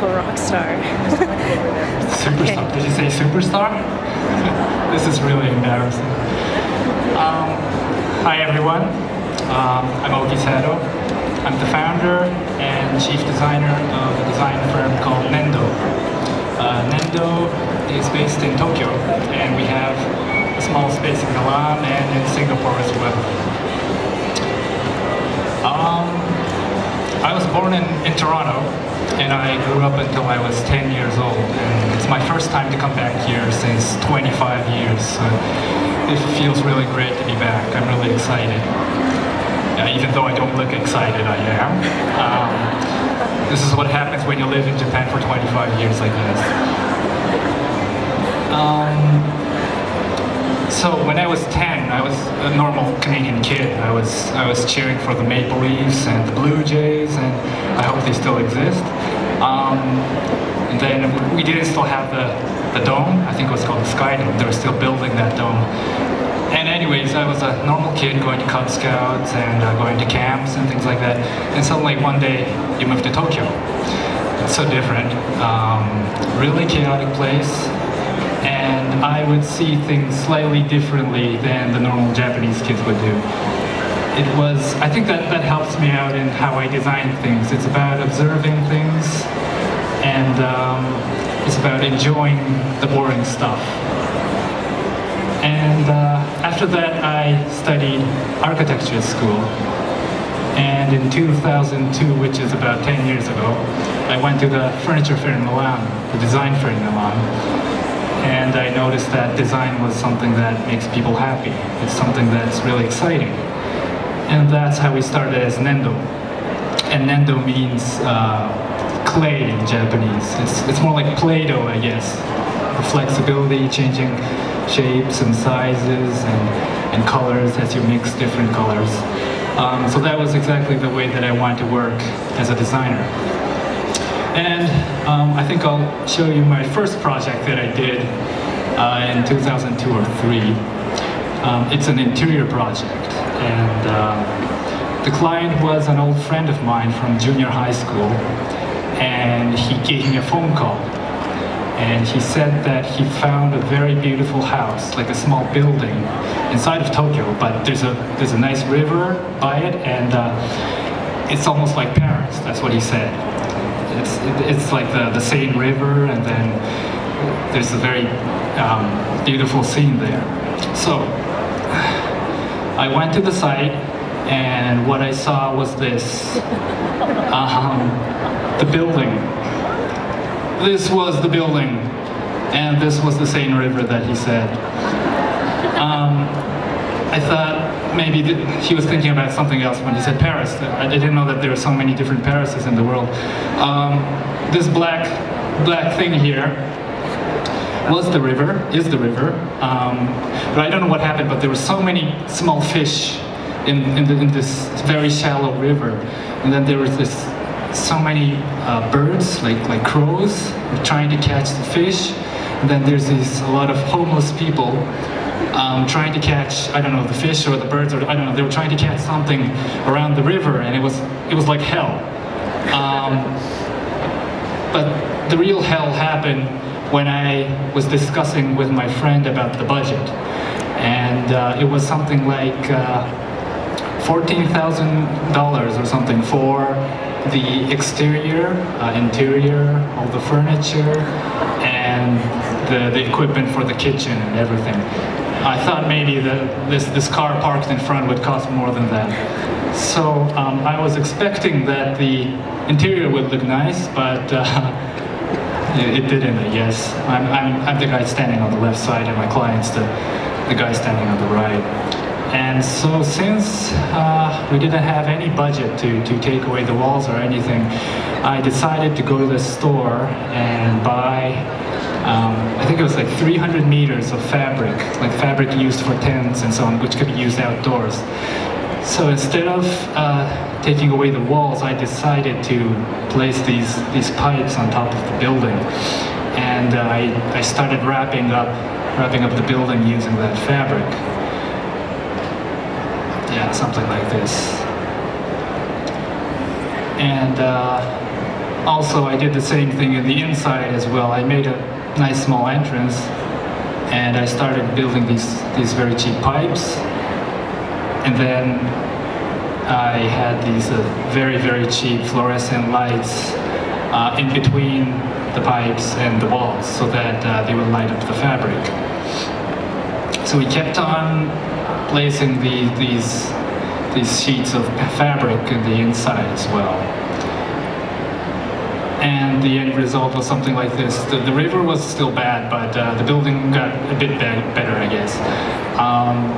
typical rock star. Superstar. Okay. Did you say superstar? This is really embarrassing. Hi everyone. I'm Oki Sato. I'm the founder and chief designer of a design firm called Nendo. Nendo is based in Tokyo, and we have a small space in Milan and in Singapore as well. I was born in Toronto, and I grew up until I was 10 years old, and it's my first time to come back here since 25 years, so it feels really great to be back. I'm really excited. Even though I don't look excited, I am. This is what happens when you live in Japan for 25 years, I guess. So when I was 10, I was a normal Canadian kid. I was cheering for the Maple Leafs and the Blue Jays, and I hope they still exist. And then we didn't still have the dome. I think it was called the Sky Dome. They were still building that dome. And anyways, I was a normal kid going to Cub Scouts and going to camps and things like that. And suddenly one day you move to Tokyo. It's so different. Really chaotic place. And I would see things slightly differently than the normal Japanese kids would do. I think that helps me out in how I design things. It's about observing things, and it's about enjoying the boring stuff. And after that, I studied architecture at school. And in 2002, which is about 10 years ago, I went to the furniture fair in Milan, the design fair in Milan. And I noticed that design was something that makes people happy. It's something that's really exciting. And that's how we started as Nendo. And Nendo means clay in Japanese. It's more like Play-Doh, I guess. The flexibility, changing shapes and sizes and colors as you mix different colors. So that was exactly the way that I wanted to work as a designer. And I think I'll show you my first project that I did in 2002 or 3. It's an interior project, and the client was an old friend of mine from junior high school, and he gave me a phone call. And he said that he found a very beautiful house, like a small building inside of Tokyo, but there's a nice river by it, and it's almost like Paris. That's what he said. It's like the Seine River, and then there's a very beautiful scene there. So I went to the site, and what I saw was this, the building. This was the building, and this was the Seine River that he said. I thought maybe he was thinking about something else when he said Paris. I didn't know that there are so many different Parises in the world. This black thing here was the river, is the river. But I don't know what happened, but there were so many small fish in this very shallow river. And then there was so many birds, like crows, trying to catch the fish. And then there's a lot of homeless people trying to catch, I don't know, the fish or the birds, or I don't know, they were trying to catch something around the river, and it was like hell. But the real hell happened when I was discussing with my friend about the budget. And it was something like $14,000 or something for the exterior, interior, all the furniture, and the equipment for the kitchen and everything. I thought maybe this car parked in front would cost more than that. So I was expecting that the interior would look nice, but it didn't, I guess. I'm the guy standing on the left side, and my client's the guy standing on the right. And so since we didn't have any budget to take away the walls or anything, I decided to go to the store and buy, I think it was like 300 meters of fabric, like fabric used for tents and so on, which could be used outdoors. So instead of taking away the walls, I decided to place these pipes on top of the building. And I started wrapping up the building using that fabric. Yeah, something like this. And Also, I did the same thing in the inside as well. I made a nice small entrance, and I started building these very cheap pipes. And then I had these very, very cheap fluorescent lights in between the pipes and the walls so that they would light up the fabric. So we kept on placing these sheets of fabric in the inside as well. And the end result was something like this. The river was still bad, but the building got a bit better, I guess.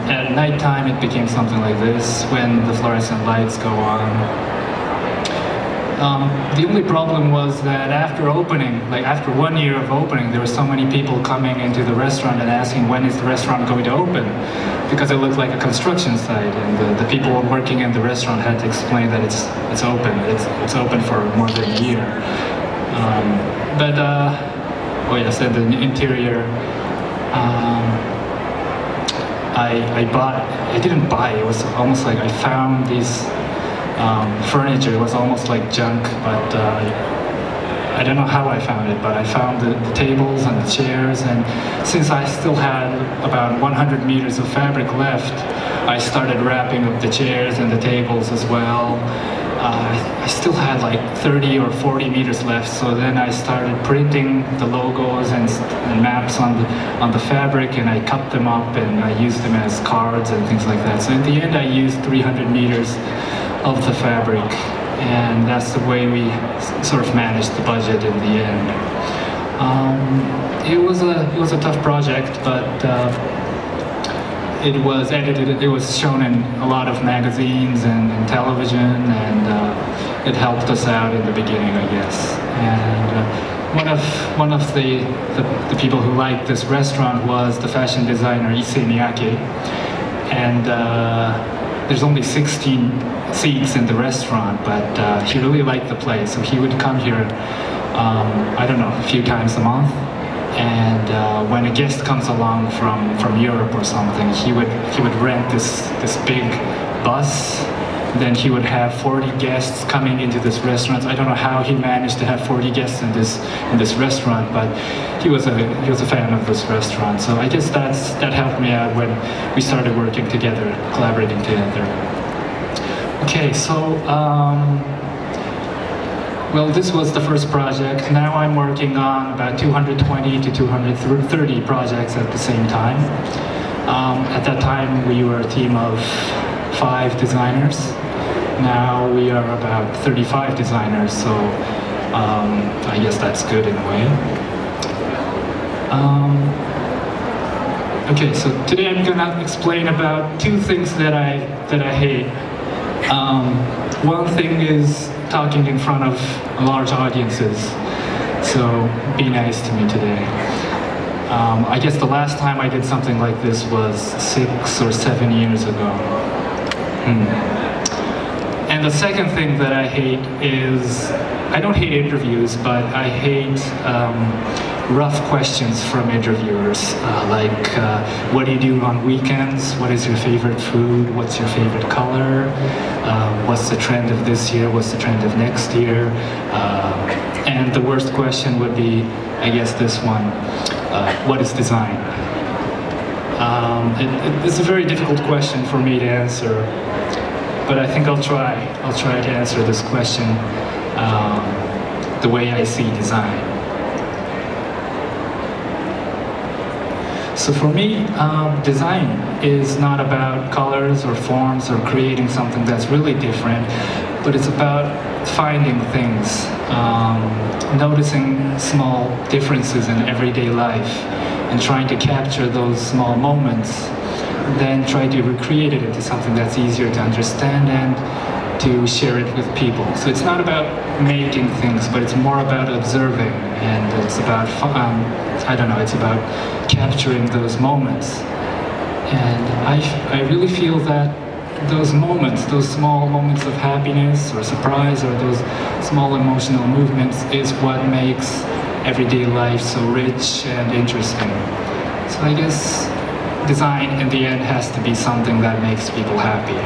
At nighttime, it became something like this when the fluorescent lights go on. The only problem was that after opening, like after 1 year of opening, there were so many people coming into the restaurant and asking when is the restaurant going to open, because it looked like a construction site, and the people working in the restaurant had to explain that it's open. It's open for more than a year. Oh yes, and the interior. I didn't buy. It was almost like I found these. Furniture. It was almost like junk, but I don't know how I found it, but I found the tables and the chairs, and since I still had about 100 meters of fabric left, I started wrapping up the chairs and the tables as well. I still had like 30 or 40 meters left, so then I started printing the logos and maps on the fabric, and I cut them up and I used them as cards and things like that. So in the end I used 300 meters of the fabric, and that's the way we sort of managed the budget in the end. It was a tough project, but it was edited. It was shown in a lot of magazines and television, and it helped us out in the beginning, I guess. And one of the people who liked this restaurant was the fashion designer Issei Miyake, and there's only 16 seats in the restaurant, but he really liked the place, so he would come here, I don't know, a few times a month. And when a guest comes along from Europe or something, he would rent this big bus. Then he would have 40 guests coming into this restaurant. I don't know how he managed to have 40 guests in this restaurant, but he was a fan of this restaurant. So I guess that helped me out when we started working together, collaborating together. Okay, so well, this was the first project. Now I'm working on about 220 to 230 projects at the same time. At that time, we were a team of 5 designers. Now we are about 35 designers, so I guess that's good in a way. Okay, so today I'm gonna explain about 2 things that I hate. One thing is talking in front of large audiences, so be nice to me today. I guess the last time I did something like this was 6 or 7 years ago. And the second thing that I hate is, I don't hate interviews, but I hate rough questions from interviewers, like what do you do on weekends, what is your favorite food, what's your favorite color, what's the trend of this year, what's the trend of next year, and the worst question would be, I guess this one, what is design? It's a very difficult question for me to answer, but I think I'll try to answer this question the way I see design. So for me, design is not about colors or forms or creating something that's really different, but it's about finding things, noticing small differences in everyday life, and trying to capture those small moments, then try to recreate it into something that's easier to understand and to share it with people. So it's not about making things, but it's more about observing, and it's about, I don't know, it's about capturing those moments. And I really feel that those moments, those small moments of happiness or surprise, or those small emotional movements is what makes everyday life so rich and interesting. So I guess design in the end has to be something that makes people happy.